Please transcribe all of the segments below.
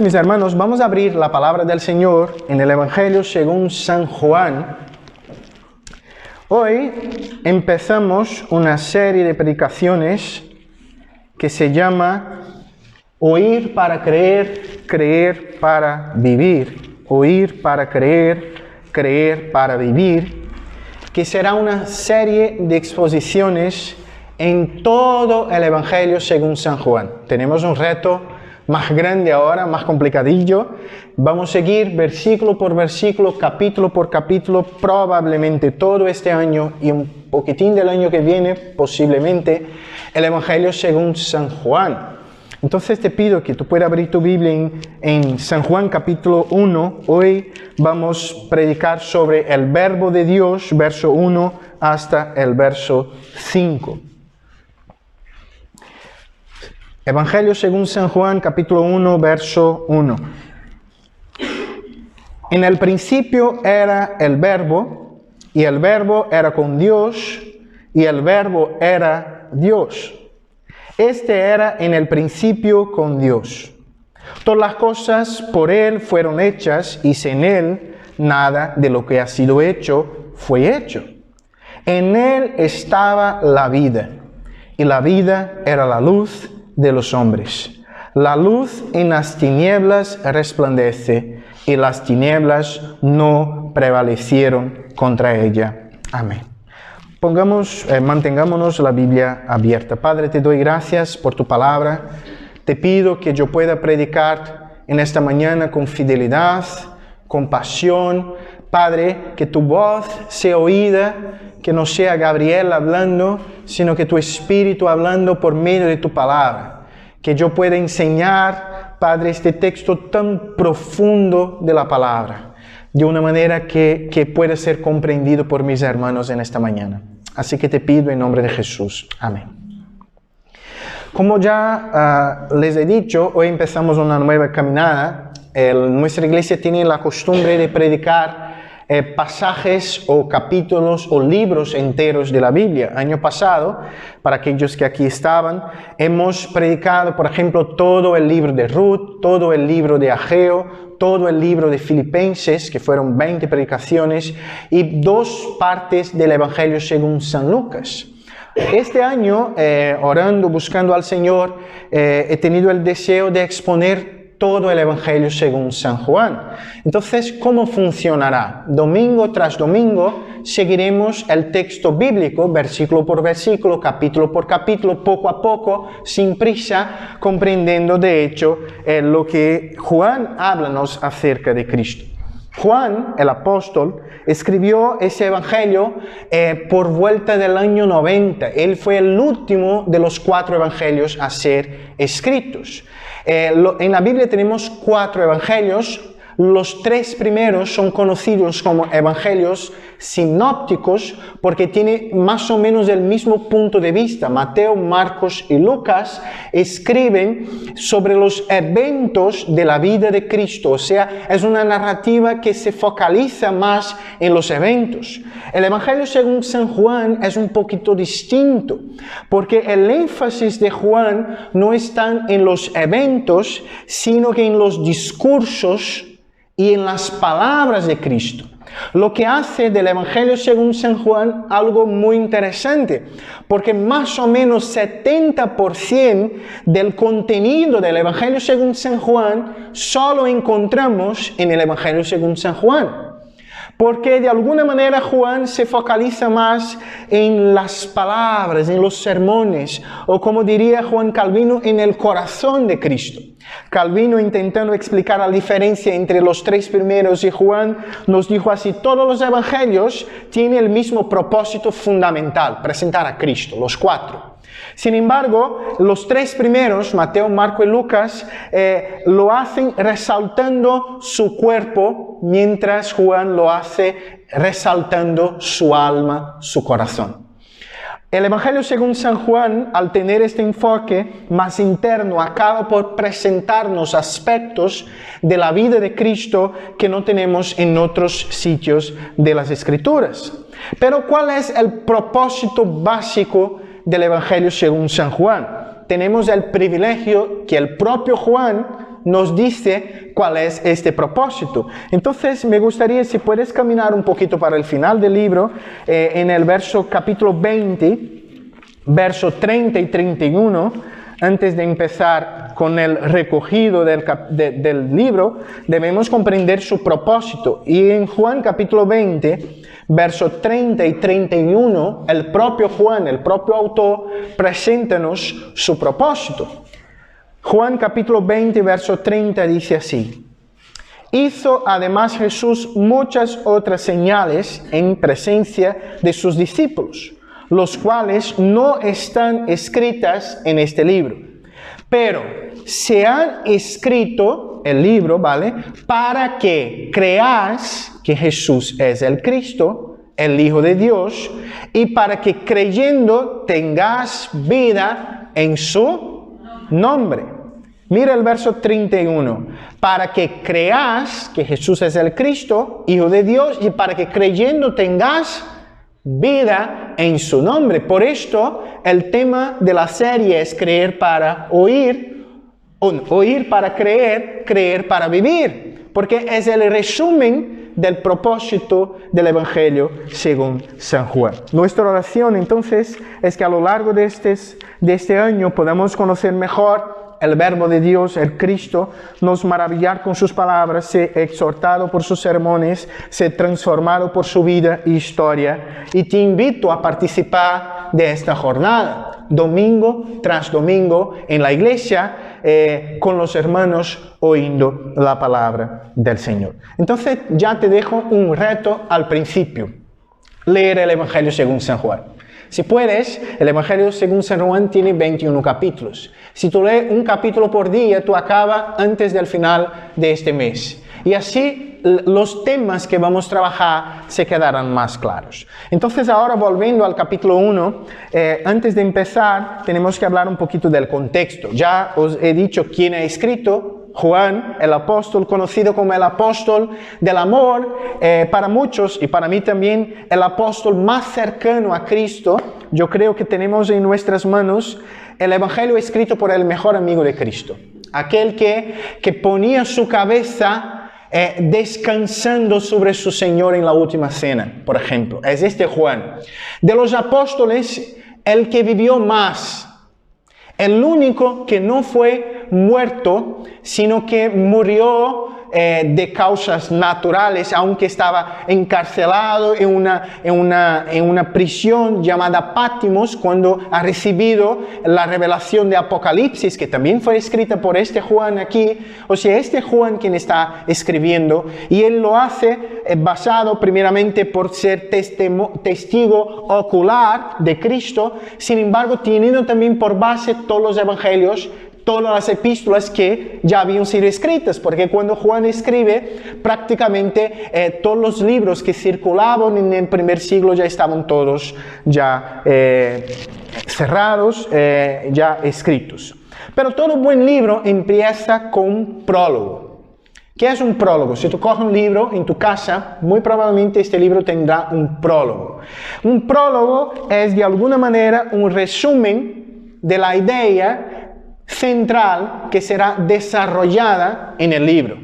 Mis hermanos, vamos a abrir la palabra del Señor en el Evangelio según San Juan. Hoy empezamos una serie de predicaciones que se llama Oír para creer, creer para vivir. Oír para creer, creer para vivir, que será una serie de exposiciones en todo el Evangelio según San Juan. Tenemos un reto más grande ahora, más complicadillo. Vamos a seguir versículo por versículo, capítulo por capítulo, probablemente todo este año y un poquitín del año que viene, posiblemente, el Evangelio según San Juan. Entonces te pido que tú puedas abrir tu Biblia en San Juan capítulo 1. Hoy vamos a predicar sobre el verbo de Dios, verso 1 hasta el verso 5. Evangelio según San Juan, capítulo 1, verso 1. En el principio era el verbo, y el verbo era con Dios, y el verbo era Dios. Este era en el principio con Dios. Todas las cosas por Él fueron hechas, y sin Él nada de lo que ha sido hecho fue hecho. En Él estaba la vida, y la vida era la luz de los hombres. La luz en las tinieblas resplandece, y las tinieblas no prevalecieron contra ella. Amén. Mantengámonos la Biblia abierta. Padre, te doy gracias por tu palabra. Te pido que yo pueda predicar en esta mañana con fidelidad, con pasión. Padre, que tu voz sea oída, que no sea Gabriel hablando, sino que tu Espíritu hablando por medio de tu palabra. Que yo pueda enseñar, Padre, este texto tan profundo de la palabra, de una manera que pueda ser comprendido por mis hermanos en esta mañana. Así que te pido en nombre de Jesús. Amén. Como ya les he dicho, hoy empezamos una nueva caminada. Nuestra iglesia tiene la costumbre de predicar pasajes o capítulos o libros enteros de la Biblia. Año pasado, para aquellos que aquí estaban, hemos predicado, por ejemplo, todo el libro de Ruth, todo el libro de Ageo, todo el libro de Filipenses, que fueron 20 predicaciones, y 2 partes del Evangelio según San Lucas. Este año, orando, buscando al Señor, he tenido el deseo de exponer todo el Evangelio según San Juan. Entonces, ¿cómo funcionará? Domingo tras domingo seguiremos el texto bíblico, versículo por versículo, capítulo por capítulo, poco a poco, sin prisa, comprendiendo de hecho lo que Juan háblanos acerca de Cristo. Juan, el apóstol, escribió ese evangelio por vuelta del año 90. Él fue el último de los 4 evangelios a ser escritos. En la Biblia tenemos 4 evangelios. Los 3 primeros son conocidos como evangelios sinópticos porque tienen más o menos el mismo punto de vista. Mateo, Marcos y Lucas escriben sobre los eventos de la vida de Cristo. O sea, es una narrativa que se focaliza más en los eventos. El Evangelio según San Juan es un poquito distinto porque el énfasis de Juan no está en los eventos, sino que en los discursos y en las palabras de Cristo. Lo que hace del Evangelio según San Juan algo muy interesante, porque más o menos 70% del contenido del Evangelio según San Juan solo encontramos en el Evangelio según San Juan. Porque de alguna manera Juan se focaliza más en las palabras, en los sermones, o como diría Juan Calvino, en el corazón de Cristo. Calvino, intentando explicar la diferencia entre los 3 primeros y Juan, nos dijo así: todos los evangelios tienen el mismo propósito fundamental, presentar a Cristo, los 4. Sin embargo, los 3 primeros, Mateo, Marcos y Lucas, lo hacen resaltando su cuerpo, mientras Juan lo hace resaltando su alma, su corazón. El Evangelio según San Juan, al tener este enfoque más interno, acaba por presentarnos aspectos de la vida de Cristo que no tenemos en otros sitios de las Escrituras. Pero ¿cuál es el propósito básico del Evangelio según San Juan? Tenemos el privilegio que el propio Juan nos dice cuál es este propósito. Entonces me gustaría si puedes caminar un poquito para el final del libro, en el capítulo 20, verso 30 y 31, antes de empezar con el recogido del libro, debemos comprender su propósito. Y en Juan capítulo 20, verso 30 y 31, el propio Juan, el propio autor, preséntanos su propósito. Juan capítulo 20, verso 30 dice así: hizo además Jesús muchas otras señales en presencia de sus discípulos, los cuales no están escritas en este libro, pero se han escrito el libro, ¿vale? Para que creáis que Jesús es el Cristo, el Hijo de Dios, y para que creyendo tengáis vida en su nombre. Mira el verso 31. Para que creáis que Jesús es el Cristo, Hijo de Dios, y para que creyendo tengáis vida en su nombre. Por esto, el tema de la serie es creer para oír, oír para creer, creer para vivir. Porque es el resumen del propósito del Evangelio según San Juan. Nuestra oración, entonces, es que a lo largo de este año podamos conocer mejor el Verbo de Dios, el Cristo, nos maravillar con sus palabras, ser exhortado por sus sermones, ser transformado por su vida y historia. Y te invito a participar de esta jornada, domingo tras domingo, en la iglesia, con los hermanos, oyendo la palabra del Señor. Entonces, ya te dejo un reto al principio: leer el Evangelio según San Juan. Si puedes, el Evangelio según San Juan tiene 21 capítulos. Si tú lees un capítulo por día, tú acabas antes del final de este mes. Y así los temas que vamos a trabajar se quedarán más claros. Entonces ahora volviendo al capítulo 1, antes de empezar tenemos que hablar un poquito del contexto. Ya os he dicho quién ha escrito. Juan, el apóstol, conocido como el apóstol del amor, para muchos y para mí también el apóstol más cercano a Cristo. Yo creo que tenemos en nuestras manos el Evangelio escrito por el mejor amigo de Cristo, aquel que ponía su cabeza descansando sobre su Señor en la última cena, por ejemplo. Es este Juan. De los apóstoles, el que vivió más, el único que no fue muerto, sino que murió de causas naturales, aunque estaba encarcelado en una prisión llamada Pátimos, cuando ha recibido la revelación de Apocalipsis, que también fue escrita por este Juan aquí. O sea, este Juan quien está escribiendo, y él lo hace basado primeramente por ser testigo ocular de Cristo, sin embargo teniendo también por base todos los evangelios, todas las epístolas que ya habían sido escritas, porque cuando Juan escribe, prácticamente todos los libros que circulaban en el primer siglo ya estaban todos ya cerrados, ya escritos. Pero todo buen libro empieza con un prólogo. ¿Qué es un prólogo? Si tú coges un libro en tu casa, muy probablemente este libro tendrá un prólogo. Un prólogo es de alguna manera un resumen de la idea central que será desarrollada en el libro.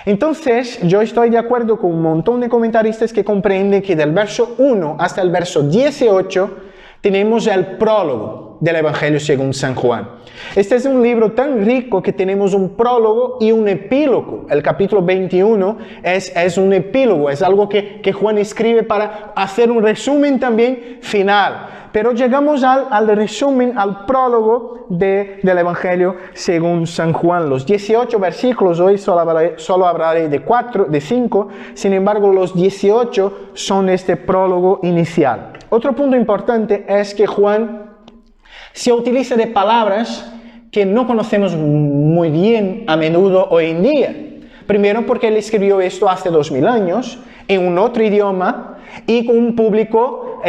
Entonces, yo estoy de acuerdo con un montón de comentaristas que comprenden que del verso 1 hasta el verso 18 tenemos el prólogo del Evangelio según San Juan. Este es un libro tan rico que tenemos un prólogo y un epílogo. El capítulo 21 es un epílogo, es algo que Juan escribe para hacer un resumen también final. Pero llegamos al resumen, al prólogo del Evangelio según San Juan. Los 18 versículos, hoy solo hablaré de 5, sin embargo los 18 son este prólogo inicial. Otro punto importante es que Juan se utiliza de palabras que no conocemos muy bien a menudo hoy en día. Primero porque él escribió esto hace 2000 años, en un otro idioma y con un público,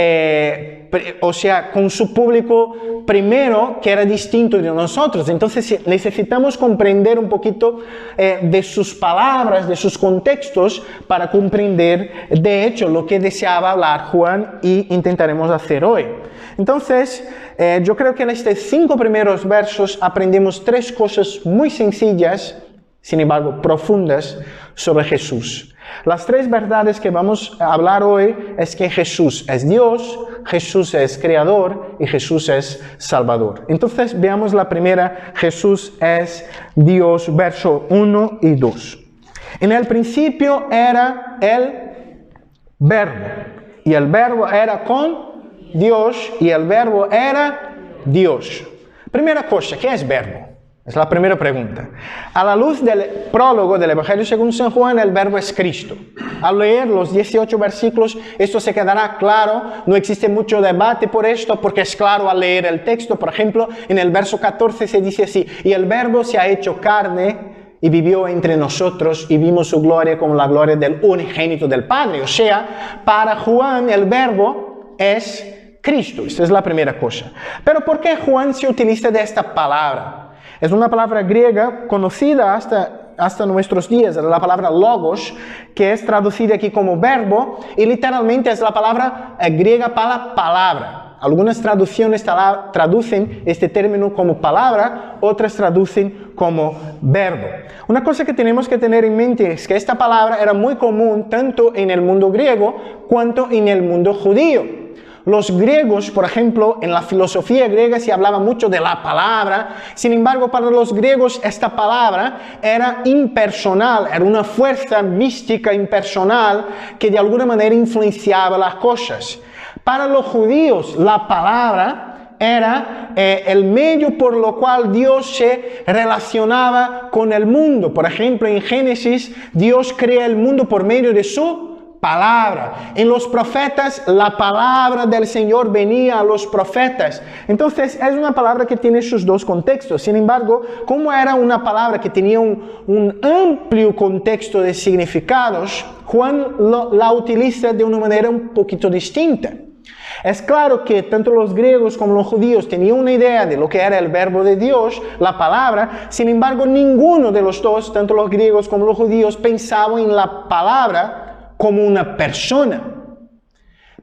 con su público primero que era distinto de nosotros. Entonces necesitamos comprender un poquito de sus palabras, de sus contextos, para comprender de hecho lo que deseaba hablar Juan, y intentaremos hacer hoy. Entonces, yo creo que en estos 5 primeros versos aprendemos 3 cosas muy sencillas sin embargo, profundas sobre Jesús. Las tres verdades que vamos a hablar hoy es que Jesús es Dios, Jesús es Creador y Jesús es Salvador. Entonces veamos la primera, Jesús es Dios, verso 1 y 2. En el principio era el Verbo, y el Verbo era con Dios, y el Verbo era Dios. Primera cosa, ¿qué es Verbo? Es la primera pregunta. A la luz del prólogo del Evangelio según San Juan, el Verbo es Cristo. Al leer los 18 versículos, esto se quedará claro. No existe mucho debate por esto, porque es claro al leer el texto. Por ejemplo, en el verso 14 se dice así: y el Verbo se ha hecho carne y vivió entre nosotros, y vimos su gloria como la gloria del unigénito del Padre. O sea, para Juan el Verbo es Cristo. Esta es la primera cosa. Pero ¿por qué Juan se utiliza de esta palabra? Es una palabra griega conocida hasta nuestros días, es la palabra logos, que es traducida aquí como verbo, y literalmente es la palabra griega para palabra. Algunas traducciones traducen este término como palabra, otras traducen como verbo. Una cosa que tenemos que tener en mente es que esta palabra era muy común tanto en el mundo griego cuanto en el mundo judío. Los griegos, por ejemplo, en la filosofía griega se hablaba mucho de la palabra. Sin embargo, para los griegos esta palabra era impersonal, era una fuerza mística impersonal que de alguna manera influenciaba las cosas. Para los judíos la palabra era el medio por lo cual Dios se relacionaba con el mundo. Por ejemplo, en Génesis, Dios crea el mundo por medio de su palabra. En los profetas, la palabra del Señor venía a los profetas. Entonces, es una palabra que tiene sus dos contextos. Sin embargo, como era una palabra que tenía un amplio contexto de significados, Juan la utiliza de una manera un poquito distinta. Es claro que tanto los griegos como los judíos tenían una idea de lo que era el verbo de Dios, la palabra. Sin embargo, ninguno de los dos, tanto los griegos como los judíos, pensaba en la palabra como una persona.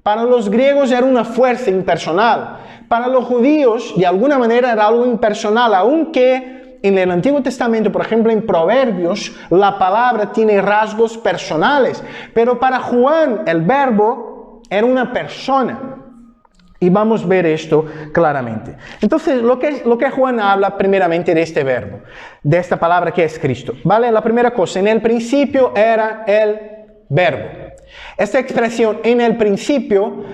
Para los griegos era una fuerza impersonal. Para los judíos, de alguna manera, era algo impersonal, aunque en el Antiguo Testamento, por ejemplo, en Proverbios, la palabra tiene rasgos personales. Pero para Juan, el verbo era una persona. Y vamos a ver esto claramente. Entonces, lo que Juan habla primeramente de este verbo, de esta palabra que es Cristo. ¿Vale? La primera cosa, en el principio era el Verbo. Esta expresión en el principio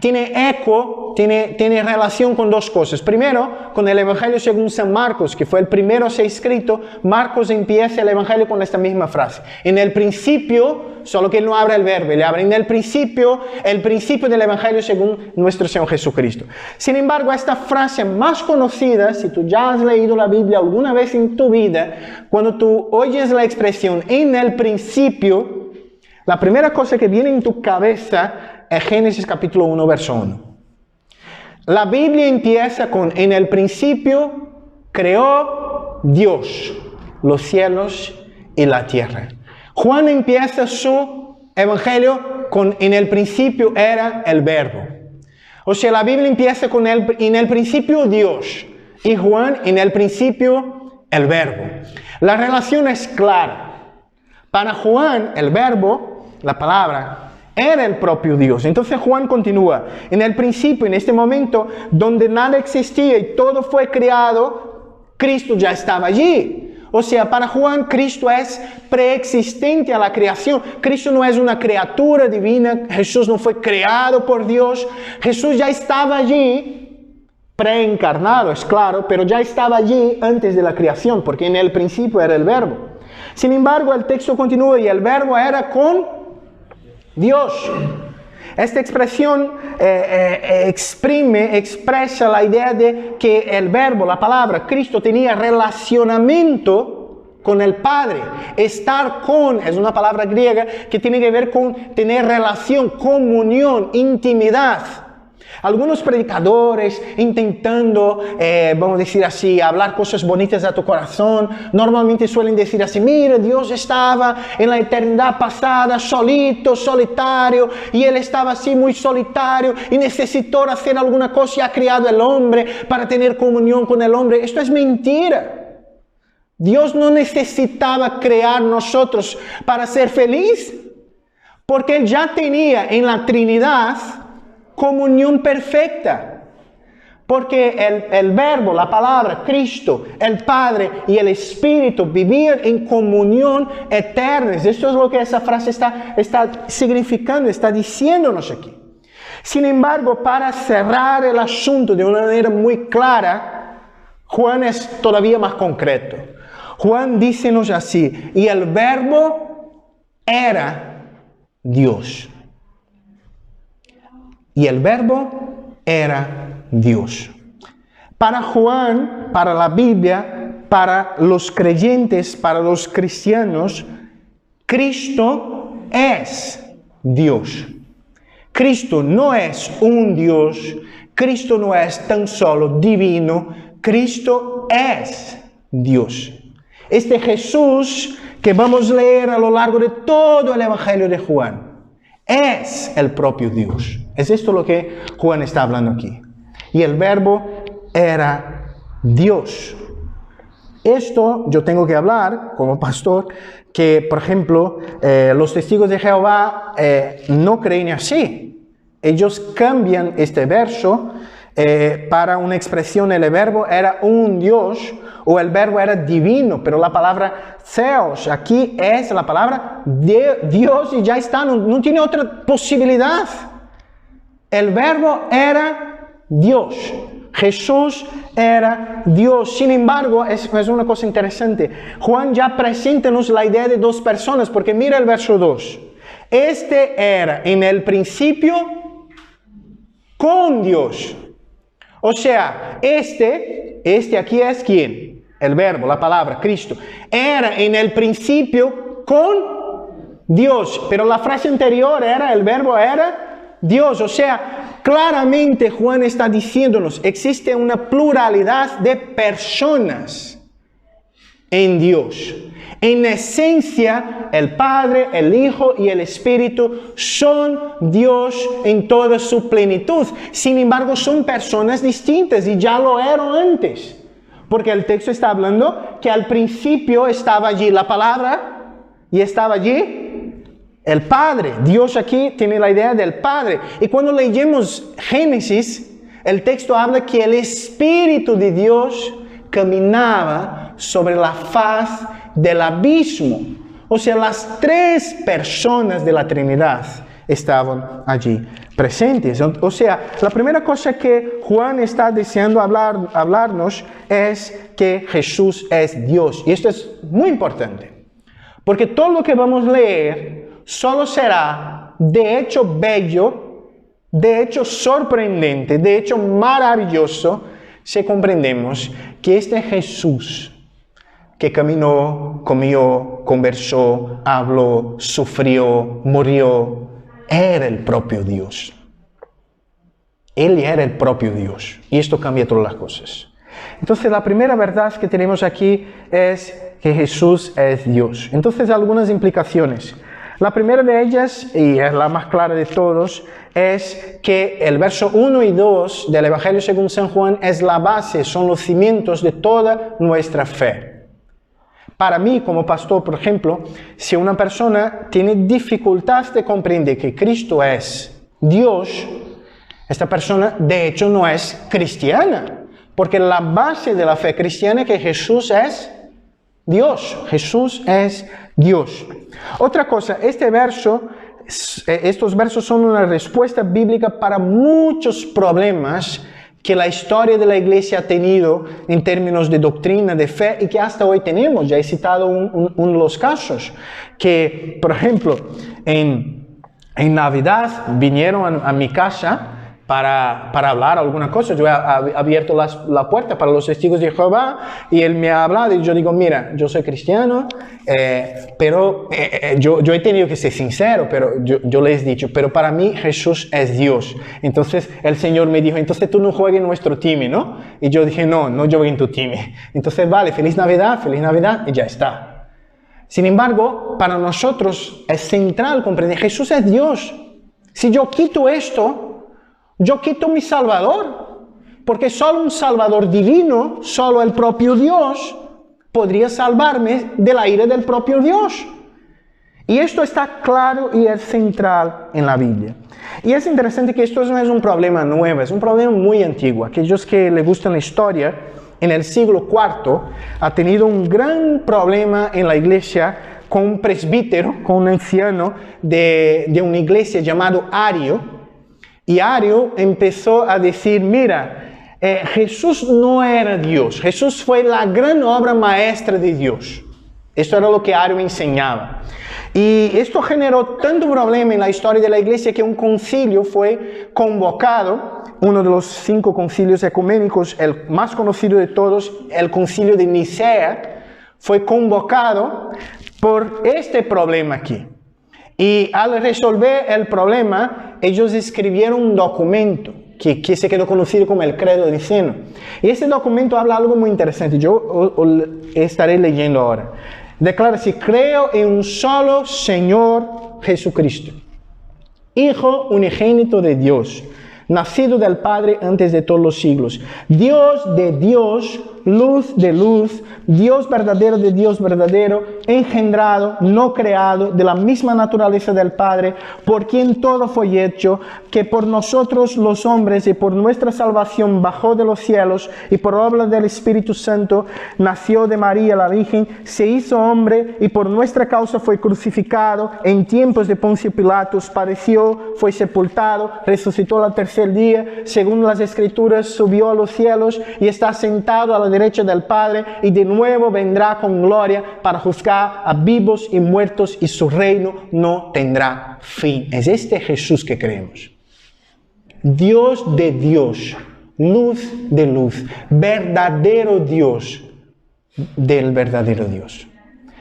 tiene eco, tiene relación con dos cosas. Primero, con el Evangelio según San Marcos, que fue el primero a ser escrito. Marcos empieza el Evangelio con esta misma frase. En el principio, solo que él no habla el verbo, le habla en el principio del Evangelio según nuestro Señor Jesucristo. Sin embargo, esta frase más conocida, si tú ya has leído la Biblia alguna vez en tu vida, cuando tú oyes la expresión en el principio, la primera cosa que viene en tu cabeza es Génesis capítulo 1, verso 1. La Biblia empieza con: en el principio creó Dios los cielos y la tierra. Juan empieza su evangelio con: en el principio era el verbo. O sea, la Biblia empieza con en el principio Dios, y Juan en el principio el verbo. La relación es clara. Para Juan el verbo, la palabra, era el propio Dios. Entonces Juan continúa: en el principio, en este momento donde nada existía y todo fue creado, Cristo ya estaba allí. O sea, para Juan, Cristo es preexistente a la creación. Cristo no es una criatura divina. Jesús no fue creado por Dios. Jesús ya estaba allí, preencarnado, es claro, pero ya estaba allí antes de la creación, porque en el principio era el verbo. Sin embargo, el texto continúa: y el verbo era con Dios. Esta expresión expresa la idea de que el verbo, la palabra, Cristo, tenía relacionamiento con el Padre. Estar con es una palabra griega que tiene que ver con tener relación, comunión, intimidad. Algunos predicadores intentando, vamos a decir así, hablar cosas bonitas a tu corazón, normalmente suelen decir así: mira, Dios estaba en la eternidad pasada solito, solitario, y Él estaba así muy solitario y necesitó hacer alguna cosa y ha creado el hombre para tener comunión con el hombre. Esto es mentira. Dios no necesitaba crear nosotros para ser feliz, porque Él ya tenía en la Trinidad comunión perfecta. Porque el Verbo, la palabra, Cristo, el Padre y el Espíritu vivían en comunión eterna. Esto es lo que esa frase está significando, está diciéndonos aquí. Sin embargo, para cerrar el asunto de una manera muy clara, Juan es todavía más concreto. Juan dícenos así: y el Verbo era Dios. Y el Verbo era Dios. Para Juan, para la Biblia, para los creyentes, para los cristianos, Cristo es Dios. Cristo no es un Dios, Cristo no es tan solo divino, Cristo es Dios. Este Jesús que vamos a leer a lo largo de todo el Evangelio de Juan es el propio Dios. Es esto lo que Juan está hablando aquí. Y el Verbo era Dios. Esto yo tengo que hablar como pastor, que por ejemplo los testigos de Jehová no creen así. Ellos cambian este verso para una expresión: el Verbo era un Dios, o el Verbo era divino, pero la palabra Theos aquí es la palabra de Dios y ya está, no tiene otra posibilidad. El Verbo era Dios. Jesús era Dios. Sin embargo, es una cosa interesante. Juan ya presenta-nos la idea de dos personas, porque mira el verso 2. Este era en el principio con Dios. O sea, este aquí es ¿quién? El Verbo, la palabra, Cristo. Era en el principio con Dios. Pero la frase anterior era: el Verbo era Dios. O sea, claramente Juan está diciéndonos: existe una pluralidad de personas en Dios. En esencia, el Padre, el Hijo y el Espíritu son Dios en toda su plenitud. Sin embargo, son personas distintas y ya lo eran antes. Porque el texto está hablando que al principio estaba allí la palabra y estaba allí el Padre. Dios aquí tiene la idea del Padre. Y cuando leemos Génesis, el texto habla que el Espíritu de Dios caminaba sobre la faz del abismo. O sea, las tres personas de la Trinidad estaban allí presentes. O sea, la primera cosa que Juan está deseando hablarnos es que Jesús es Dios. Y esto es muy importante, porque todo lo que vamos a leer solo será de hecho bello, de hecho sorprendente, de hecho maravilloso, si comprendemos que este Jesús que caminó, comió, conversó, habló, sufrió, murió, era el propio Dios. Él era el propio Dios. Y esto cambia todas las cosas. Entonces, la primera verdad que tenemos aquí es que Jesús es Dios. Entonces, algunas implicaciones. La primera de ellas, y es la más clara de todos, es que el verso 1 y 2 del Evangelio según San Juan es la base, son los cimientos de toda nuestra fe. Para mí, como pastor, por ejemplo, si una persona tiene dificultad de comprender que Cristo es Dios, esta persona de hecho no es cristiana, porque la base de la fe cristiana es que Jesús es Dios. Jesús es Dios. Otra cosa, estos versos son una respuesta bíblica para muchos problemas que la historia de la iglesia ha tenido en términos de doctrina, de fe, y que hasta hoy tenemos. Ya he citado uno de los casos, que, por ejemplo, en Navidad vinieron a mi casa para hablar alguna cosa. Yo he abierto la puerta para los testigos de Jehová y él me ha hablado y yo digo: mira, yo soy cristiano, pero yo he tenido que ser sincero, pero yo les he dicho, pero para mí Jesús es Dios. Entonces el Señor me dijo: entonces tú no juegues en nuestro time, ¿no? Y yo dije: no juegue en tu time. Entonces vale, feliz Navidad y ya está. Sin embargo, para nosotros es central comprender: Jesús es Dios. Si yo quito esto, yo quito mi Salvador, porque solo un Salvador divino, solo el propio Dios, podría salvarme de la ira del propio Dios. Y esto está claro y es central en la Biblia. Y es interesante que esto no es un problema nuevo, es un problema muy antiguo. Aquellos que les gustan la historia, en el siglo IV ha tenido un gran problema en la iglesia con un presbítero, con un anciano de una iglesia llamado Ario. Y Ario empezó a decir, mira, Jesús no era Dios, Jesús fue la gran obra maestra de Dios. Esto era lo que Ario enseñaba. Y esto generó tanto problema en la historia de la iglesia que un concilio fue convocado, uno de los 5 concilios ecuménicos, el más conocido de todos, el concilio de Nicea, fue convocado por este problema aquí. Y al resolver el problema, ellos escribieron un documento que se quedó conocido como el Credo Niceno. Y ese documento habla algo muy interesante, yo estaré leyendo ahora. Declara así: creo en un solo Señor Jesucristo, Hijo unigénito de Dios, nacido del Padre antes de todos los siglos, Dios de Dios, luz de luz, Dios verdadero de Dios verdadero, engendrado, no creado, de la misma naturaleza del Padre, por quien todo fue hecho, que por nosotros los hombres y por nuestra salvación bajó de los cielos y por obra del Espíritu Santo nació de María la Virgen, se hizo hombre y por nuestra causa fue crucificado en tiempos de Poncio Pilatos, padeció, fue sepultado, resucitó al tercer día, según las Escrituras subió a los cielos y está sentado a la derecha del Padre y de nuevo vendrá con gloria para juzgar a vivos y muertos y su reino no tendrá fin. Es este Jesús que creemos. Dios de Dios, luz de luz, verdadero Dios del verdadero Dios.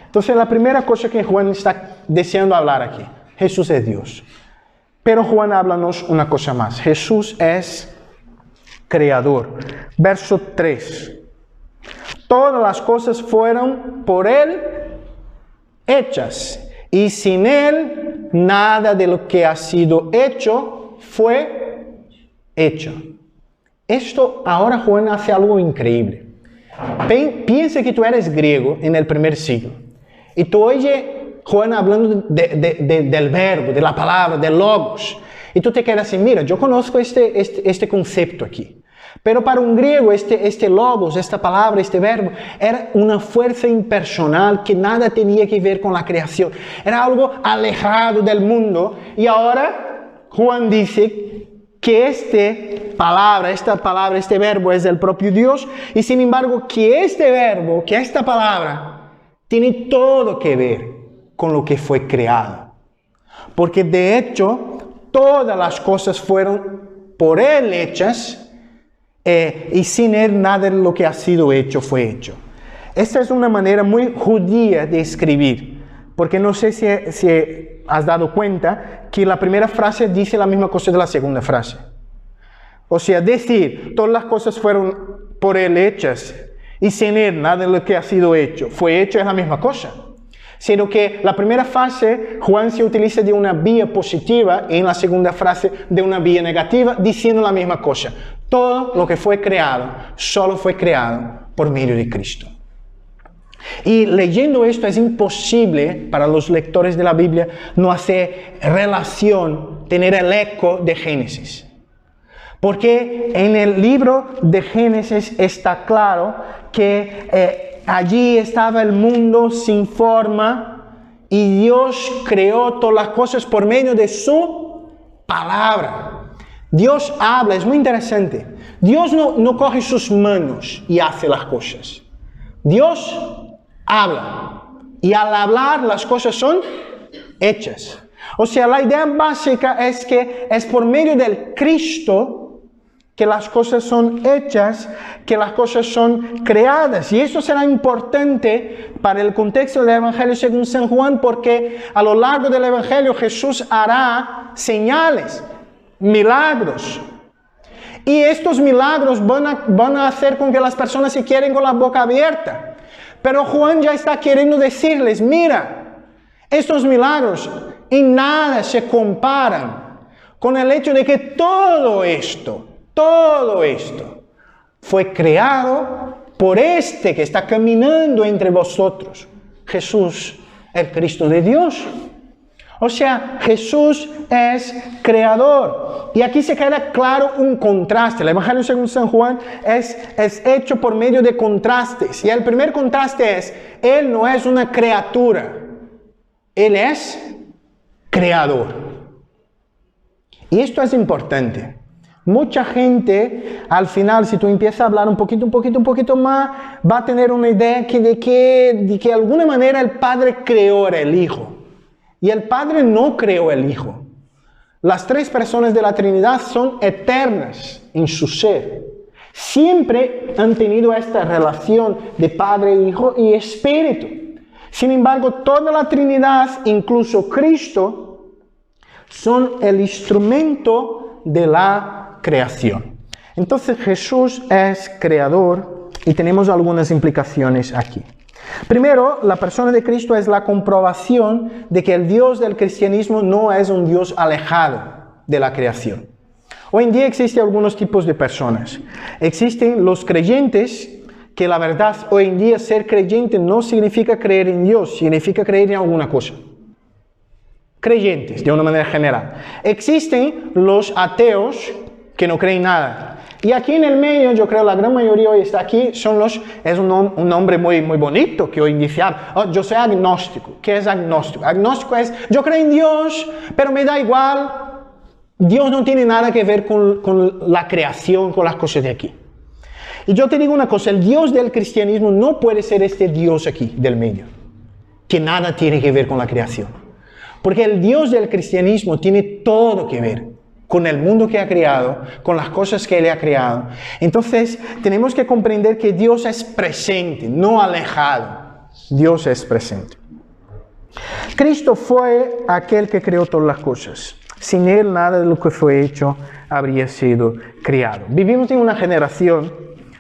Entonces la primera cosa que Juan está deseando hablar aquí, Jesús es Dios. Pero Juan háblanos una cosa más, Jesús es creador. Verso 3. Todas las cosas fueron por Él hechas, y sin Él nada de lo que ha sido hecho fue hecho. Esto ahora Juan hace algo increíble. Piensa que tú eres griego en el primer siglo, y tú oyes Juan hablando del verbo, de la palabra, del logos, y tú te quedas así, mira, yo conozco este concepto aquí. Pero para un griego este logos, esta palabra, este verbo, era una fuerza impersonal que nada tenía que ver con la creación. Era algo alejado del mundo. Y ahora Juan dice que esta palabra, este verbo es del propio Dios. Y sin embargo, que este verbo, que esta palabra, tiene todo que ver con lo que fue creado. Porque de hecho, todas las cosas fueron por Él hechas, y sin Él nada de lo que ha sido hecho fue hecho. Esta es una manera muy judía de escribir, porque no sé si has dado cuenta que la primera frase dice la misma cosa de la segunda frase. O sea, decir, todas las cosas fueron por Él hechas, y sin Él nada de lo que ha sido hecho fue hecho, es la misma cosa. Sino que la primera frase, Juan se utiliza de una vía positiva y en la segunda frase de una vía negativa, diciendo la misma cosa. Todo lo que fue creado, solo fue creado por medio de Cristo. Y leyendo esto es imposible para los lectores de la Biblia no hacer relación, tener el eco de Génesis. Porque en el libro de Génesis está claro que allí estaba el mundo sin forma y Dios creó todas las cosas por medio de su palabra. Dios habla, es muy interesante. Dios no coge sus manos y hace las cosas. Dios habla. Y al hablar las cosas son hechas. O sea, la idea básica es que es por medio del Cristo que las cosas son hechas, que las cosas son creadas. Y eso será importante para el contexto del Evangelio según San Juan, porque a lo largo del Evangelio Jesús hará señales, milagros. Y estos milagros van a hacer con que las personas se queden con la boca abierta. Pero Juan ya está queriendo decirles, mira, estos milagros en nada se comparan con el hecho de que todo esto fue creado por este que está caminando entre vosotros, Jesús, el Cristo de Dios. O sea, Jesús es creador. Y aquí se queda claro un contraste. El Evangelio según San Juan es hecho por medio de contrastes. Y el primer contraste es, Él no es una criatura. Él es creador. Y esto es importante. Mucha gente, al final, si tú empiezas a hablar un poquito más, va a tener una idea de que de alguna manera el Padre creó el Hijo. Y el Padre no creó el Hijo. Las tres personas de la Trinidad son eternas en su ser. Siempre han tenido esta relación de Padre, Hijo y Espíritu. Sin embargo, toda la Trinidad, incluso Cristo, son el instrumento de la creación. Entonces Jesús es creador y tenemos algunas implicaciones aquí. Primero, la persona de Cristo es la comprobación de que el Dios del cristianismo no es un Dios alejado de la creación. Hoy en día existen algunos tipos de personas. Existen los creyentes, que la verdad hoy en día ser creyente no significa creer en Dios, significa creer en alguna cosa. Creyentes, de una manera general. Existen los ateos que no creen nada. Y aquí en el medio, yo creo la gran mayoría hoy está aquí, es un nombre muy bonito que hoy en día, yo soy agnóstico. ¿Qué es agnóstico? Agnóstico es, yo creo en Dios, pero me da igual, Dios no tiene nada que ver con la creación, con las cosas de aquí. Y yo te digo una cosa, el Dios del cristianismo no puede ser este Dios aquí, del medio, que nada tiene que ver con la creación. Porque el Dios del cristianismo tiene todo que ver con el mundo que ha creado, con las cosas que Él ha creado. Entonces, tenemos que comprender que Dios es presente, no alejado. Dios es presente. Cristo fue aquel que creó todas las cosas. Sin Él, nada de lo que fue hecho habría sido creado. Vivimos en una generación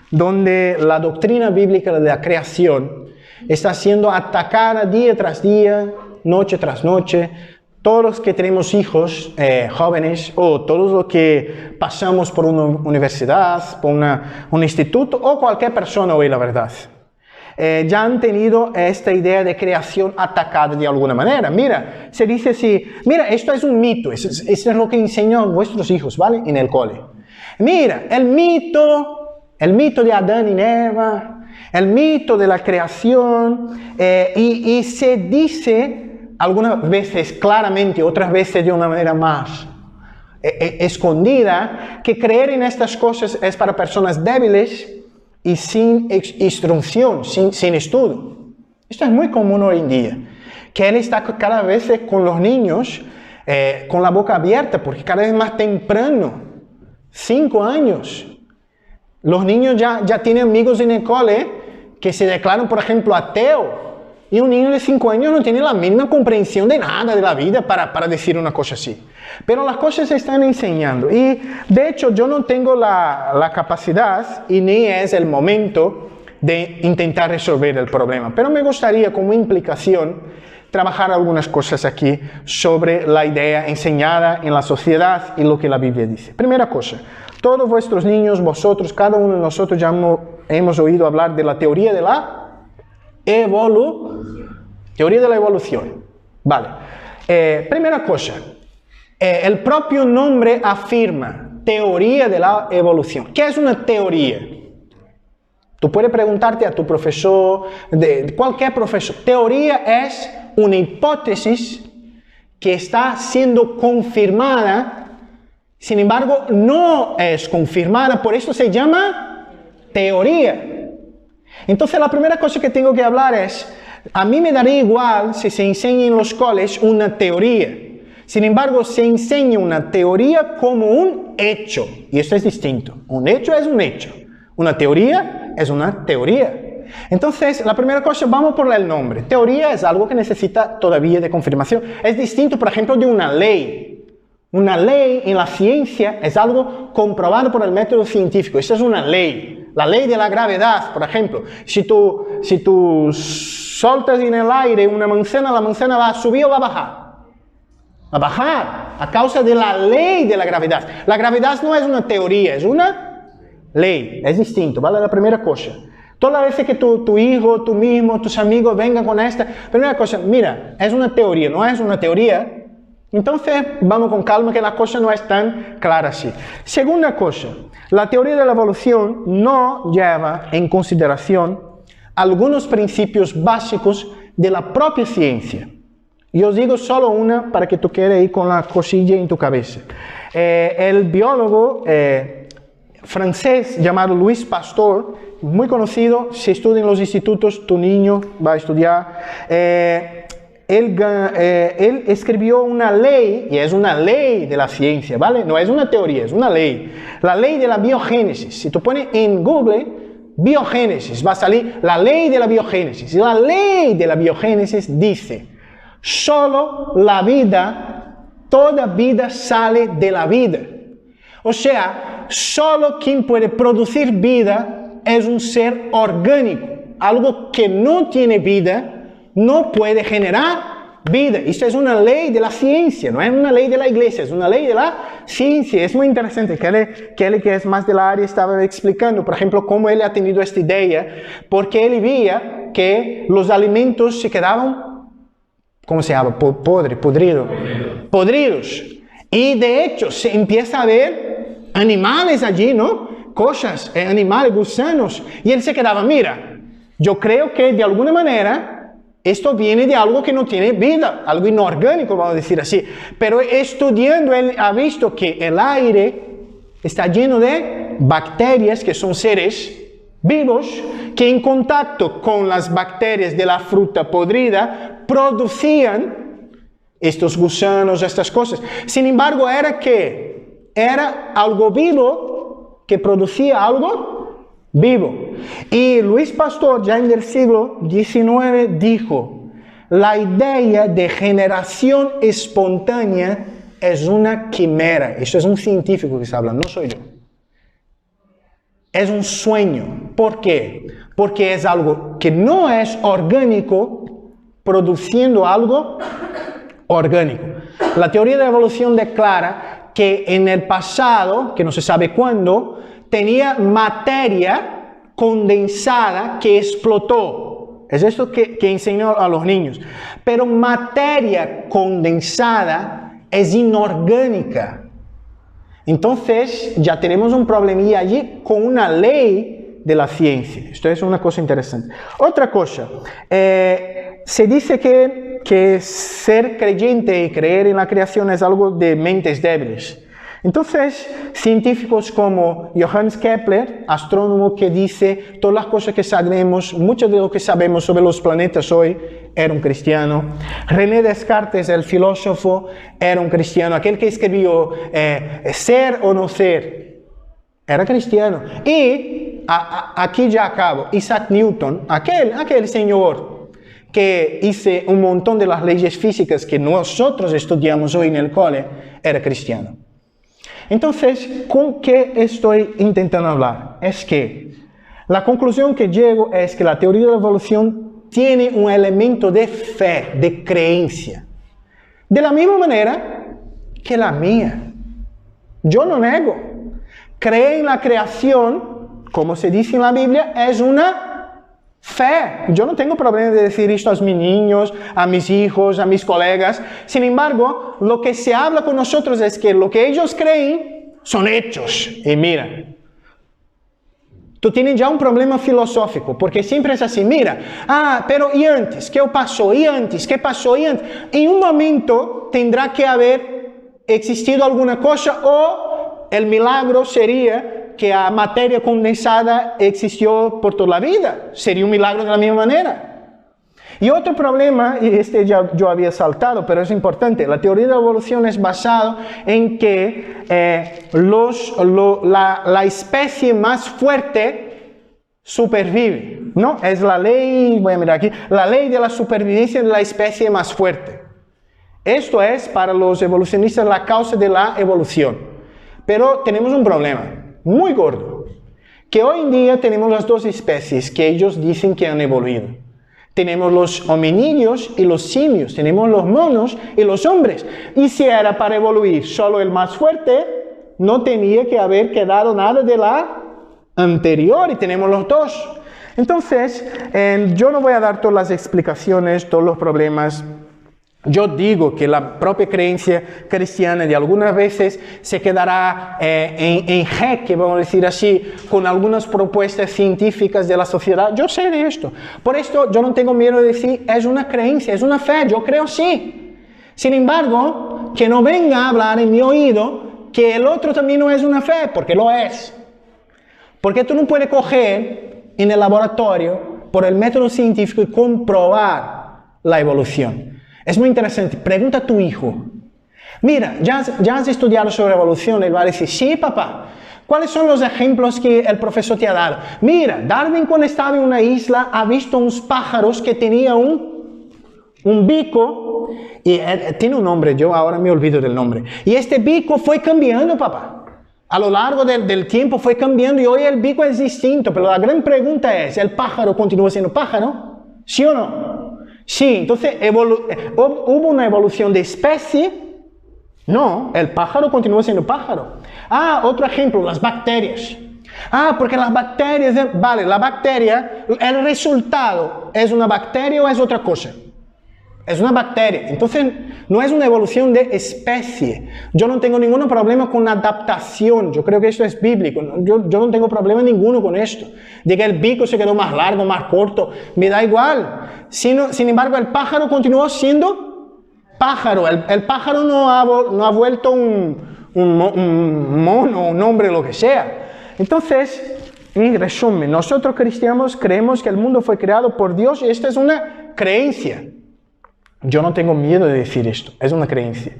donde la doctrina bíblica de la creación está siendo atacada día tras día, noche tras noche. Todos los que tenemos hijos jóvenes o todos los que pasamos por una universidad, por un instituto o cualquier persona hoy, la verdad, ya han tenido esta idea de creación atacada de alguna manera. Mira, se dice así, mira, esto es un mito, eso es lo que enseñan vuestros hijos, ¿vale? En el cole. Mira, el mito de Adán y Eva, el mito de la creación, y se dice algunas veces claramente, otras veces de una manera más escondida, que creer en estas cosas es para personas débiles y sin instrucción, sin estudio. Esto es muy común hoy en día, que él está cada vez con los niños con la boca abierta, porque cada vez más temprano, 5 años, los niños ya tienen amigos en el cole que se declaran, por ejemplo, ateo. Y un niño de 5 años no tiene la mínima comprensión de nada de la vida para decir una cosa así. Pero las cosas se están enseñando. Y de hecho yo no tengo la capacidad y ni es el momento de intentar resolver el problema. Pero me gustaría como implicación trabajar algunas cosas aquí sobre la idea enseñada en la sociedad y lo que la Biblia dice. Primera cosa, todos vuestros niños, vosotros, cada uno de nosotros ya hemos oído hablar de la teoría de la teoría de la evolución. Vale. Primera cosa, el propio nombre afirma teoría de la evolución. ¿Qué es una teoría? Tú puedes preguntarte a tu profesor, de cualquier profesor. Teoría es una hipótesis que está siendo confirmada, sin embargo no es confirmada, por eso se llama teoría. Entonces la primera cosa que tengo que hablar es, a mí me daría igual si se enseña en los colegios una teoría. Sin embargo, se enseña una teoría como un hecho. Y esto es distinto. Un hecho es un hecho. Una teoría es una teoría. Entonces, la primera cosa, vamos por el nombre. Teoría es algo que necesita todavía de confirmación. Es distinto, por ejemplo, de una ley. Una ley en la ciencia es algo comprobado por el método científico. Esa es una ley. La ley de la gravedad, por ejemplo. Si tú soltas en el aire una manzana, la manzana va a subir o va a bajar. Va a bajar a causa de la ley de la gravedad. La gravedad no es una teoría, es una ley. Es distinto, ¿vale? La primera cosa. Todas las veces que tu hijo, tú mismo, tus amigos vengan con esta, primera cosa, mira, es una teoría, no es una teoría. Entonces, vamos con calma que la cosa no es tan clara así. Segunda cosa, la teoría de la evolución no lleva en consideración algunos principios básicos de la propia ciencia. Y os digo solo una para que tú quedes ir con la cosilla en tu cabeza. El biólogo francés llamado Louis Pasteur, muy conocido, si estudia en los institutos, tu niño va a estudiar. Él escribió una ley, y es una ley de la ciencia, ¿vale? No es una teoría, es una ley. La ley de la biogénesis. Si tú pones en Google biogénesis, va a salir la ley de la biogénesis. Y la ley de la biogénesis dice, solo la vida, toda vida sale de la vida. O sea, solo quien puede producir vida es un ser orgánico. Algo que no tiene vida no puede generar vida. Esto es una ley de la ciencia, no es una ley de la iglesia, es una ley de la ciencia. Es muy interesante. Kelly, que es más de la área, estaba explicando, por ejemplo, cómo él ha tenido esta idea, porque él veía que los alimentos se quedaban, ¿cómo se llama? Podridos. Y de hecho, se empieza a ver animales allí, ¿no? Cosas, animales, gusanos. Y él se quedaba, mira, yo creo que de alguna manera esto viene de algo que no tiene vida, algo inorgánico, vamos a decir así. Pero estudiando, él ha visto que el aire está lleno de bacterias, que son seres vivos, que en contacto con las bacterias de la fruta podrida producían estos gusanos, estas cosas. Sin embargo, era algo vivo que producía algo vivo. Y Louis Pasteur, ya en el siglo XIX, dijo, la idea de generación espontánea es una quimera. Eso es un científico que está hablando, no soy yo. Es un sueño. ¿Por qué? Porque es algo que no es orgánico produciendo algo orgánico. La teoría de la evolución declara que en el pasado, que no se sabe cuándo, tenía materia condensada que explotó. Es esto que enseñó a los niños. Pero materia condensada es inorgánica. Entonces ya tenemos un problemilla allí con una ley de la ciencia. Esto es una cosa interesante. Otra cosa, se dice que ser creyente y creer en la creación es algo de mentes débiles. Entonces, científicos como Johannes Kepler, astrónomo que dice todas las cosas que sabemos, mucho de lo que sabemos sobre los planetas hoy, era un cristiano. René Descartes, el filósofo, era un cristiano. Aquel que escribió Ser o no ser, era cristiano. Y aquí ya acabo. Isaac Newton, aquel señor que hizo un montón de las leyes físicas que nosotros estudiamos hoy en el cole, era cristiano. Entonces, ¿con qué estoy intentando hablar? Es que la conclusión que llego es que la teoría de la evolución tiene un elemento de fe, de creencia. De la misma manera que la mía. Yo no nego. Creer en la creación, como se dice en la Biblia, es una fe. Yo no tengo problema de decir esto a mis niños, a mis hijos, a mis colegas. Sin embargo, lo que se habla con nosotros es que lo que ellos creen son hechos. Y mira, tú tienes ya un problema filosófico, porque siempre es así, mira, pero ¿y antes? ¿Qué pasó? ¿Y antes? ¿Qué pasó? ¿Y antes? En un momento tendrá que haber existido alguna cosa, o el milagro sería que la materia condensada existió por toda la vida. Sería un milagro de la misma manera. Y otro problema, y este ya yo había saltado, pero es importante, la teoría de la evolución es basada en que la especie más fuerte supervive, ¿no? Es la ley, voy a mirar aquí, la ley de la supervivencia de la especie más fuerte. Esto es, para los evolucionistas, la causa de la evolución. Pero tenemos un problema muy gordo, que hoy en día tenemos las dos especies que ellos dicen que han evoluido. Tenemos los hominídeos y los simios, tenemos los monos y los hombres. Y si era para evoluir solo el más fuerte, no tenía que haber quedado nada de la anterior, y tenemos los dos. Entonces, yo no voy a dar todas las explicaciones, todos los problemas. Yo digo que la propia creencia cristiana de algunas veces se quedará en jaque, vamos a decir así, con algunas propuestas científicas de la sociedad. Yo sé de esto. Por esto yo no tengo miedo de decir, es una creencia, es una fe, yo creo sí. Sin embargo, que no venga a hablar en mi oído que el otro también no es una fe, porque lo es. Porque tú no puedes coger en el laboratorio por el método científico y comprobar la evolución. Es muy interesante. Pregunta a tu hijo. Mira, ¿ya has estudiado sobre evolución? Él va a decir, sí, papá. ¿Cuáles son los ejemplos que el profesor te ha dado? Mira, Darwin cuando estaba en una isla ha visto unos pájaros que tenían un bico y tiene un nombre, yo ahora me olvido del nombre. Y este bico fue cambiando, papá. A lo largo del tiempo fue cambiando y hoy el bico es distinto. Pero la gran pregunta es, ¿el pájaro continúa siendo pájaro? ¿Sí o no? Sí, entonces, ¿hubo una evolución de especie? No, el pájaro continúa siendo pájaro. Otro ejemplo, las bacterias. Porque las bacterias, vale, la bacteria, el resultado, ¿es una bacteria o es otra cosa? Es una bacteria, entonces no es una evolución de especie. Yo no tengo ningún problema con adaptación, yo creo que esto es bíblico, yo no tengo problema ninguno con esto. De que el bico se quedó más largo, más corto, me da igual. Sin embargo, el pájaro continuó siendo pájaro. El pájaro no ha vuelto un mono, un hombre, lo que sea. Entonces, en resumen, nosotros cristianos creemos que el mundo fue creado por Dios y esta es una creencia. Yo no tengo miedo de decir esto, es una creencia.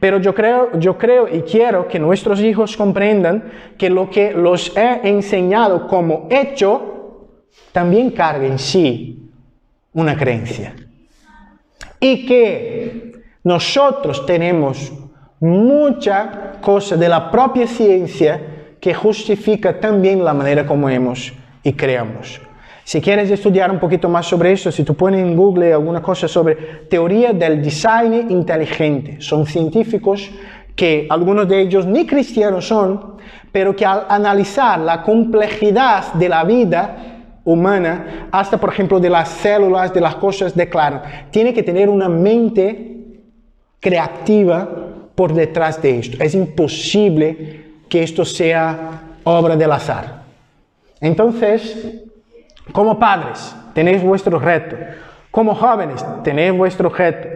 Pero yo creo y quiero que nuestros hijos comprendan que lo que los he enseñado como hecho también carga en sí una creencia. Y que nosotros tenemos mucha cosa de la propia ciencia que justifica también la manera como hemos y creamos. Si quieres estudiar un poquito más sobre eso, si tú pones en Google alguna cosa sobre teoría del design inteligente, son científicos que algunos de ellos ni cristianos son, pero que al analizar la complejidad de la vida humana, hasta por ejemplo de las células, de las cosas, declaran, tiene que tener una mente creativa por detrás de esto. Es imposible que esto sea obra del azar. Entonces, como padres, tenéis vuestro reto. Como jóvenes, tenéis vuestro reto.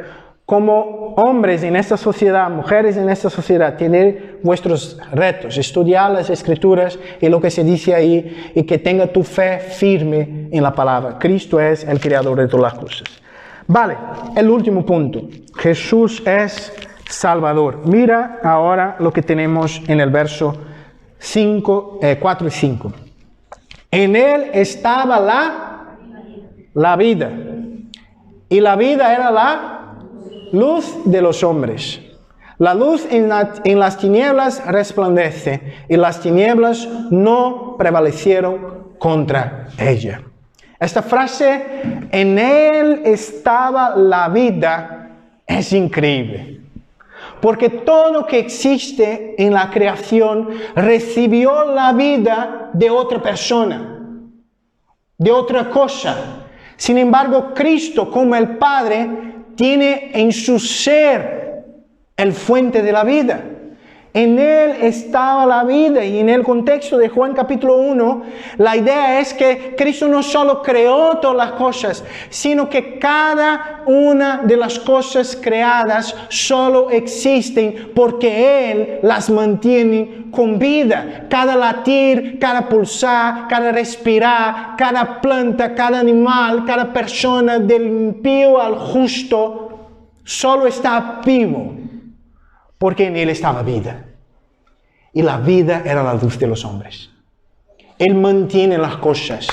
Como hombres en esta sociedad, mujeres en esta sociedad, tenéis vuestros retos. Estudiar las Escrituras y lo que se dice ahí y que tenga tu fe firme en la palabra. Cristo es el creador de todas las cosas. Vale, el último punto. Jesús es Salvador. Mira ahora lo que tenemos en el verso 4 y 5. En él estaba la vida, y la vida era la luz de los hombres. La luz en las tinieblas resplandece, y las tinieblas no prevalecieron contra ella. Esta frase, en él estaba la vida, es increíble. Porque todo lo que existe en la creación recibió la vida de otra persona, de otra cosa. Sin embargo, Cristo, como el Padre, tiene en su ser el fuente de la vida. En él estaba la vida, y en el contexto de Juan capítulo 1, la idea es que Cristo no solo creó todas las cosas, sino que cada una de las cosas creadas solo existen porque Él las mantiene con vida. Cada latir, cada pulsar, cada respirar, cada planta, cada animal, cada persona, del impío al justo, solo está vivo porque en él estaba vida. Y la vida era la luz de los hombres. Él mantiene las cosas,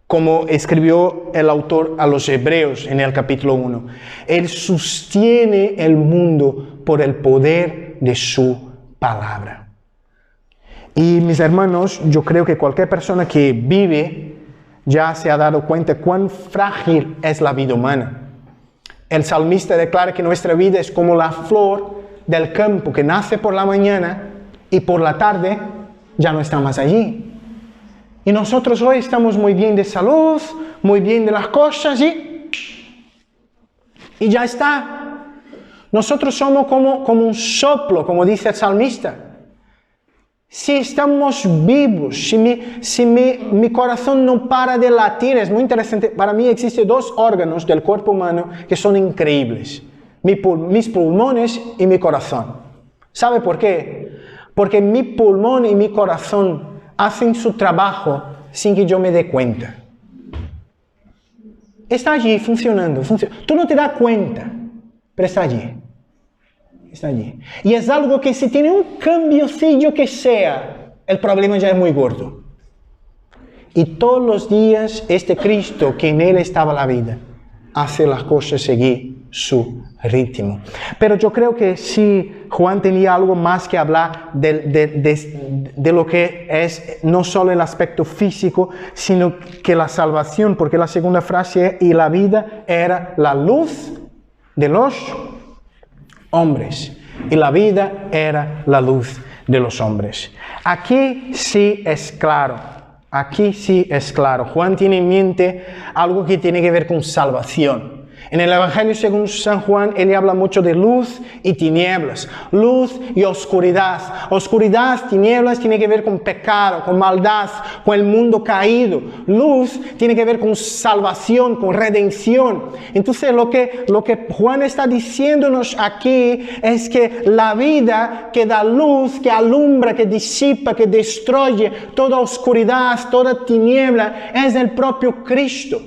como escribió el autor a los Hebreos en el capítulo 1. Él sostiene el mundo por el poder de su palabra. Y mis hermanos, yo creo que cualquier persona que vive ya se ha dado cuenta cuán frágil es la vida humana. El salmista declara que nuestra vida es como la flor del campo que nace por la mañana y por la tarde ya no está más allí. Y nosotros hoy estamos muy bien de salud, muy bien de las cosas y ya está. Nosotros somos como un soplo, como dice el salmista. Si estamos vivos, si mi corazón no para de latir, es muy interesante. Para mí existen dos órganos del cuerpo humano que son increíbles. Mis pulmones y mi corazón. ¿Sabe por qué? Porque mi pulmón y mi corazón hacen su trabajo sin que yo me dé cuenta. Está allí funcionando. Tú no te das cuenta, pero está allí. Está allí. Y es algo que si tiene un cambiocillo que sea, el problema ya es muy gordo. Y todos los días este Cristo, que en él estaba la vida, hace las cosas seguir su ritmo. Pero yo creo que sí, Juan tenía algo más que hablar de lo que es no solo el aspecto físico, sino que la salvación, porque la segunda frase es, y la vida era la luz de los hombres. Y la vida era la luz de los hombres. Aquí sí es claro. Aquí sí es claro. Juan tiene en mente algo que tiene que ver con salvación. En el Evangelio según San Juan, él habla mucho de luz y tinieblas, luz y oscuridad. Oscuridad, tinieblas, tiene que ver con pecado, con maldad, con el mundo caído. Luz tiene que ver con salvación, con redención. Entonces lo que Juan está diciéndonos aquí es que la vida que da luz, que alumbra, que disipa, que destruye toda oscuridad, toda tiniebla, es el propio Cristo.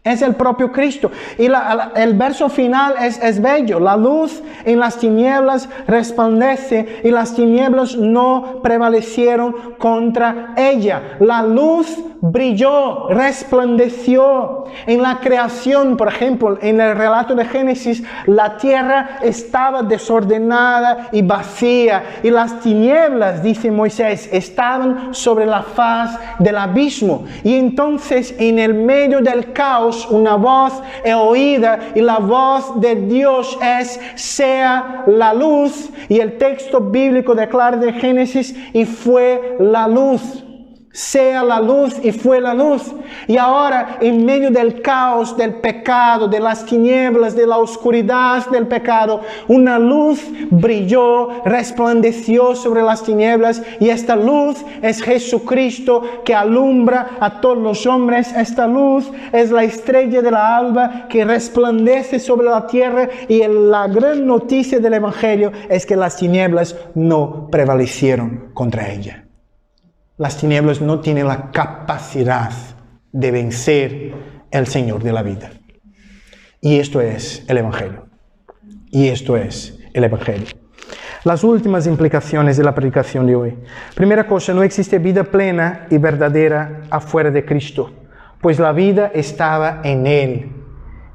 Es el propio Cristo. Y el verso final es bello. La luz en las tinieblas resplandece y las tinieblas no prevalecieron contra ella. La luz brilló, resplandeció. En la creación, por ejemplo, en el relato de Génesis, la tierra estaba desordenada y vacía. Y las tinieblas, dice Moisés, estaban sobre la faz del abismo. Y entonces, en el medio del caos, una voz es oída y la voz de Dios es: sea la luz. Y el texto bíblico declara de Génesis: y fue la luz. Sea la luz, y fue la luz. Y ahora, en medio del caos, del pecado, de las tinieblas, de la oscuridad del pecado, una luz brilló, resplandeció sobre las tinieblas, y esta luz es Jesucristo, que alumbra a todos los hombres. Esta luz es la estrella de la alba que resplandece sobre la tierra, y la gran noticia del Evangelio es que las tinieblas no prevalecieron contra ella. Las tinieblas no tienen la capacidad de vencer el Señor de la vida. Y esto es el Evangelio. Y esto es el Evangelio. Las últimas implicaciones de la predicación de hoy. Primera cosa, no existe vida plena y verdadera afuera de Cristo, pues la vida estaba en Él.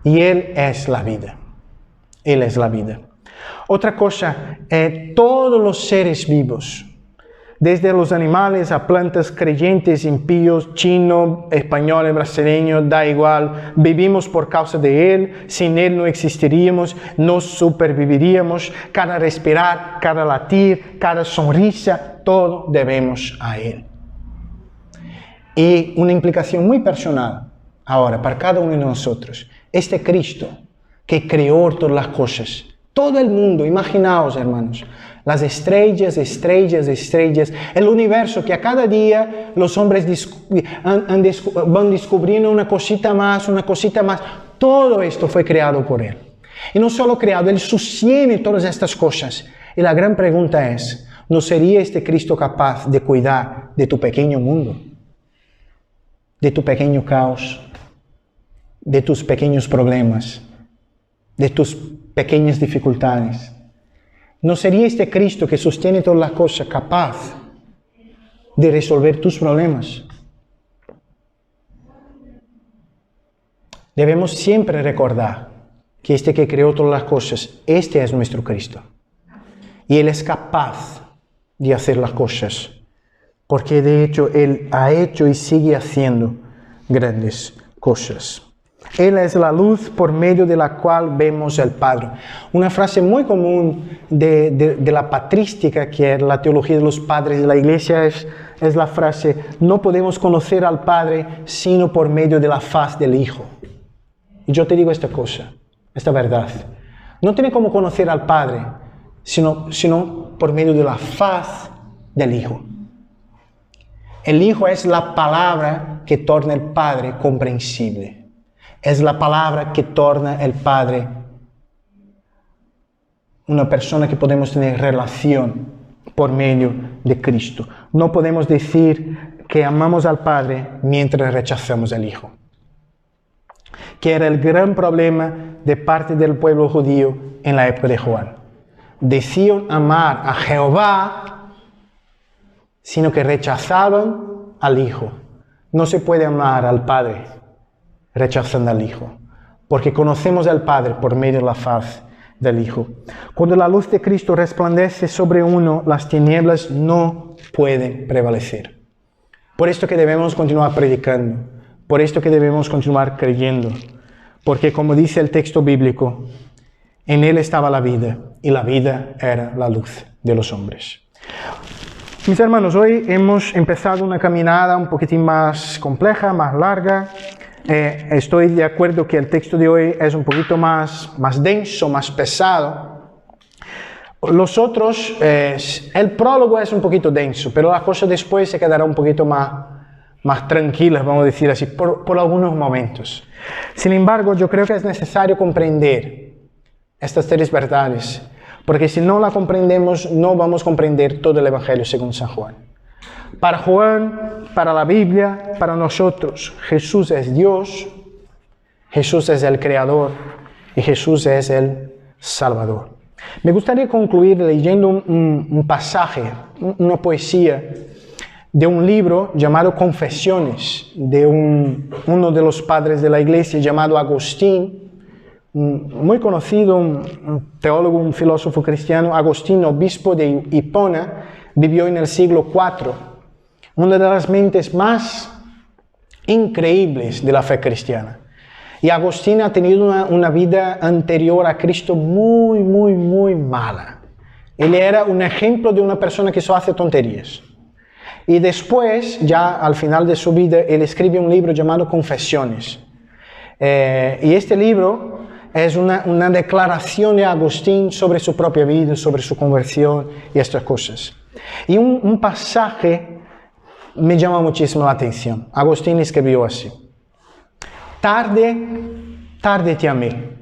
Y Él es la vida. Él es la vida. Otra cosa, todos los seres vivos, desde los animales a plantas, creyentes, impíos, chino, español, brasileño, da igual. Vivimos por causa de Él. Sin Él no existiríamos, no superviviríamos. Cada respirar, cada latir, cada sonrisa, todo debemos a Él. Y una implicación muy personal ahora para cada uno de nosotros. Este Cristo que creó todas las cosas, todo el mundo, imaginaos, hermanos, las estrellas, el universo, que a cada día los hombres van descubriendo una cosita más, todo esto fue creado por Él. Y no solo creado, Él sostiene todas estas cosas. Y la gran pregunta es, ¿no sería este Cristo capaz de cuidar de tu pequeño mundo? De tu pequeño caos, de tus pequeños problemas, de tus pequeñas dificultades? ¿No sería este Cristo que sostiene todas las cosas capaz de resolver tus problemas? Debemos siempre recordar que este que creó todas las cosas, este es nuestro Cristo. Y Él es capaz de hacer las cosas, porque de hecho Él ha hecho y sigue haciendo grandes cosas. Él es la luz por medio de la cual vemos al Padre. Una frase muy común de la patrística, que es la teología de los padres de la iglesia, es la frase: no podemos conocer al Padre sino por medio de la faz del Hijo. Y yo te digo esta cosa, esta verdad. No tiene cómo conocer al Padre sino por medio de la faz del Hijo. El Hijo es la palabra que torna el Padre comprensible. Es la palabra que torna el Padre una persona que podemos tener relación por medio de Cristo. No podemos decir que amamos al Padre mientras rechazamos al Hijo. Que era el gran problema de parte del pueblo judío en la época de Juan. Decían amar a Jehová, sino que rechazaban al Hijo. No se puede amar al Padre rechazando al Hijo, porque conocemos al Padre por medio de la faz del Hijo. Cuando la luz de Cristo resplandece sobre uno, las tinieblas no pueden prevalecer. Por esto que debemos continuar predicando, por esto que debemos continuar creyendo, porque como dice el texto bíblico, en Él estaba la vida, y la vida era la luz de los hombres. Mis hermanos, hoy hemos empezado una caminada un poquitín más compleja, más larga. Estoy de acuerdo que el texto de hoy es un poquito más denso, más pesado. Los otros, el prólogo es un poquito denso, pero la cosa después se quedará un poquito más tranquila, vamos a decir así, por algunos momentos. Sin embargo, yo creo que es necesario comprender estas tres verdades, porque si no la comprendemos, no vamos a comprender todo el Evangelio según San Juan. Para Juan, para la Biblia, para nosotros, Jesús es Dios, Jesús es el Creador y Jesús es el Salvador. Me gustaría concluir leyendo un pasaje, una poesía de un libro llamado Confesiones, de uno de los padres de la iglesia llamado Agustín, muy conocido, un teólogo, un filósofo cristiano. Agustín, obispo de Hipona, vivió en el siglo IV. Una de las mentes más increíbles de la fe cristiana. Y Agustín ha tenido una vida anterior a Cristo muy mala. Él era un ejemplo de una persona que solo hace tonterías. Y después, ya al final de su vida, él escribe un libro llamado Confesiones. Y este libro es una declaración de Agustín sobre su propia vida, sobre su conversión y estas cosas. Y un pasaje me llama muchísimo la atención. Agustín escribió así: tarde te amé,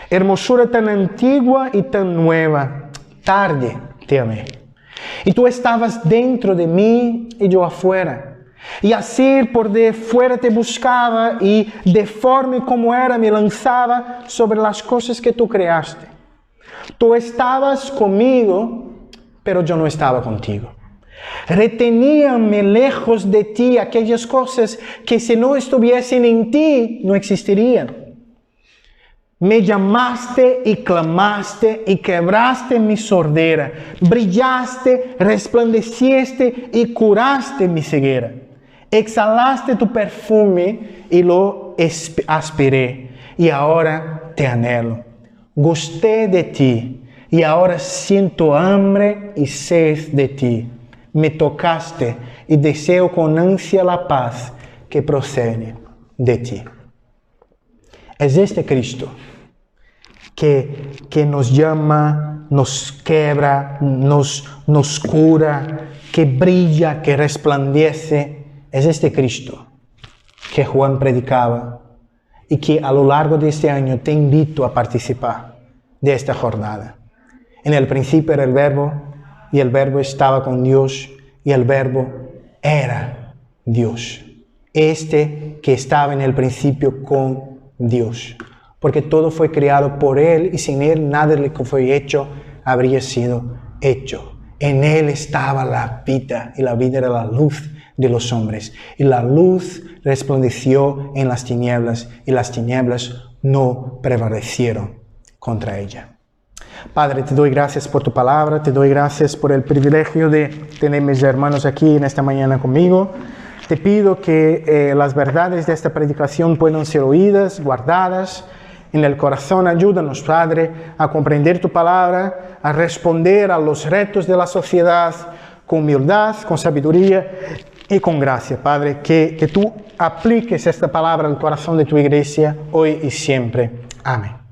hermosura tan antigua y tan nueva, tarde te amé. Y tú estabas dentro de mí y yo afuera. Y así por de fuera te buscaba y deforme como era me lanzaba sobre las cosas que tú creaste. Tú estabas conmigo, pero yo no estaba contigo. Reteníame lejos de ti aquellas cosas que si no estuviesen en ti no existirían. Me llamaste y clamaste y quebraste mi sordera. Brillaste, resplandeciste y curaste mi ceguera. Exhalaste tu perfume y lo aspiré. Y ahora te anhelo. Gusté de ti y ahora siento hambre y sed de ti. Me tocaste y deseo con ansia la paz que procede de ti. Es este Cristo que nos llama, nos quebra, nos cura, que brilla, que resplandece. Es este Cristo que Juan predicaba y que a lo largo de este año te invito a participar de esta jornada. En el principio era el Verbo y el Verbo estaba con Dios y el Verbo era Dios. Este que estaba en el principio con Dios. Porque todo fue creado por Él y sin Él nada de lo que fue hecho habría sido hecho. En Él estaba la vida y la vida era la luz de los hombres. Y la luz resplandeció en las tinieblas y las tinieblas no prevalecieron contra ella. Padre, te doy gracias por tu palabra, te doy gracias por el privilegio de tener mis hermanos aquí en esta mañana conmigo. Te pido que las verdades de esta predicación puedan ser oídas, guardadas en el corazón. Ayúdanos, Padre, a comprender tu palabra, a responder a los retos de la sociedad con humildad, con sabiduría y con gracia, Padre. Que tú apliques esta palabra al corazón de tu iglesia hoy y siempre. Amén.